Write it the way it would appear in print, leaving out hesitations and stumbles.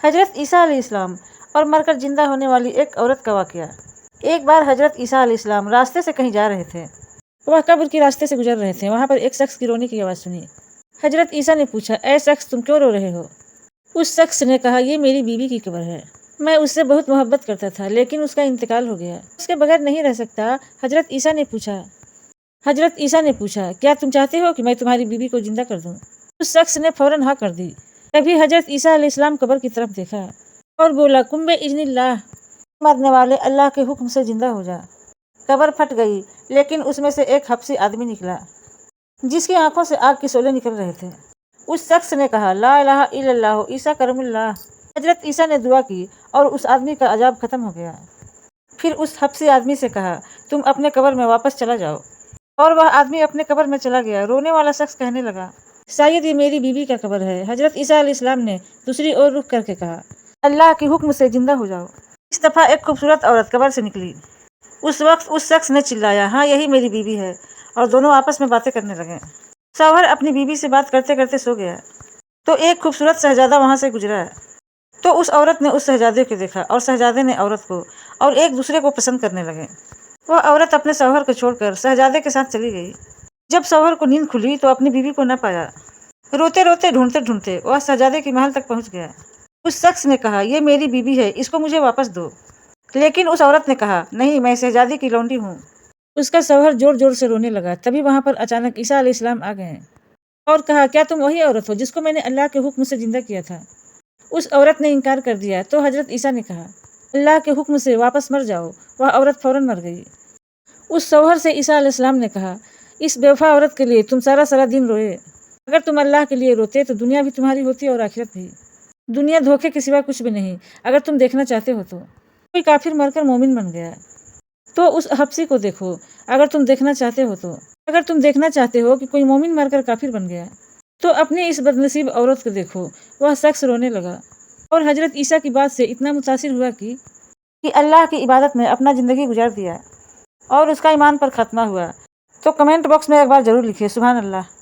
حضرت عیسیٰ علیہ السلام اور مر کر زندہ ہونے والی ایک عورت کا واقعہ۔ ایک بار حضرت عیسیٰ علیہ السلام راستے سے کہیں جا رہے تھے۔ وہ قبر کے راستے سے گزر رہے تھے، وہاں پر ایک شخص کی رونے کی آواز سنی۔ حضرت عیسیٰ نے پوچھا، اے شخص، تم کیوں رو رہے ہو؟ اس شخص نے کہا، یہ میری بیوی کی قبر ہے، میں اس سے بہت محبت کرتا تھا لیکن اس کا انتقال ہو گیا، اس کے بغیر نہیں رہ سکتا۔ حضرت عیسیٰ نے پوچھا، کیا تم چاہتے ہو کہ میں تمہاری بیوی کو زندہ کر دوں؟ اس شخص نے فوراً ہاں کر دی۔ تبھی حضرت عیسیٰ علیہ السلام قبر کی طرف دیکھا اور بولا، کم بِإِذْنِ اللہ، مرنے والے اللہ کے حکم سے زندہ ہو جا۔ قبر پھٹ گئی، لیکن اس میں سے ایک حبشی آدمی نکلا جس کی آنکھوں سے آگ کے شعلے نکل رہے تھے۔ اس شخص نے کہا، لا الہ الا اللہ عیسیٰ کرم اللہ۔ حضرت عیسیٰ نے دعا کی اور اس آدمی کا عذاب ختم ہو گیا۔ پھر اس حبشی آدمی سے کہا، تم اپنے قبر میں واپس چلا جاؤ۔ اور وہ آدمی اپنے قبر میں چلا گیا۔ رونے والا شخص کہنے لگا، شاید یہ میری بیوی کا قبر ہے۔ حضرت عیسیٰ علیہ السلام نے دوسری اور رخ کر کے کہا، اللہ کے حکم سے زندہ ہو جاؤ۔ اس دفعہ ایک خوبصورت عورت قبر سے نکلی۔ اس وقت اس شخص نے چلایا، ہاں یہی میری بیوی ہے، اور دونوں آپس میں باتیں کرنے لگے۔ شوہر اپنی بیوی سے بات کرتے کرتے سو گیا تو ایک خوبصورت شہزادہ وہاں سے گزرا تو اس عورت نے اس شہزادے کو دیکھا اور شہزادے نے عورت کو، اور ایک دوسرے کو پسند کرنے لگے۔ وہ عورت اپنے شوہر کو چھوڑ کر شہزادے کے ساتھ چلی گئی۔ جب شوہر کو نیند کھلی تو اپنی بیوی کو نہ پایا۔ روتے روتے ڈھونڈتے ڈھونڈتے وہ شہزادے کے محل تک پہنچ گیا۔ اس شخص نے کہا، یہ میری بیوی ہے، اس کو مجھے واپس دو۔ لیکن اس عورت نے کہا، نہیں، میں شہزادی کی لونڈی ہوں۔ اس کا شوہر زور زور سے رونے لگا۔ تبھی وہاں پر اچانک عیسیٰ علیہ السلام آ گئے اور کہا، کیا تم وہی عورت ہو جس کو میں نے اللہ کے حکم سے زندہ کیا تھا؟ اس عورت نے انکار کر دیا تو حضرت عیسیٰ نے کہا، اللہ کے حکم سے واپس مر جاؤ۔ وہ عورت فوراً مر گئی۔ اس شوہر سے عیسیٰ علیہ السلام نے کہا، اس بے وفا عورت کے لیے تم سارا سارا دن روئے۔ اگر تم اللہ کے لیے روتے تو دنیا بھی تمہاری ہوتی اور آخرت بھی۔ دنیا دھوکے کے سوا کچھ بھی نہیں۔ اگر تم دیکھنا چاہتے ہو تو کوئی کافر مر کر مومن بن گیا تو اس حبشی کو دیکھو۔ اگر تم دیکھنا چاہتے ہو کہ کوئی مومن مر کر کافر بن گیا تو اپنی اس بدنصیب عورت کو دیکھو۔ وہ شخص رونے لگا اور حضرت عیسیٰ کی بات سے اتنا متاثر ہوا کہ اللہ کی عبادت میں اپنا زندگی گزار دیا اور اس کا ایمان پر خاتمہ ہوا۔ تو کمنٹ باکس میں ایک بار ضرور لکھیے، سبحان اللہ۔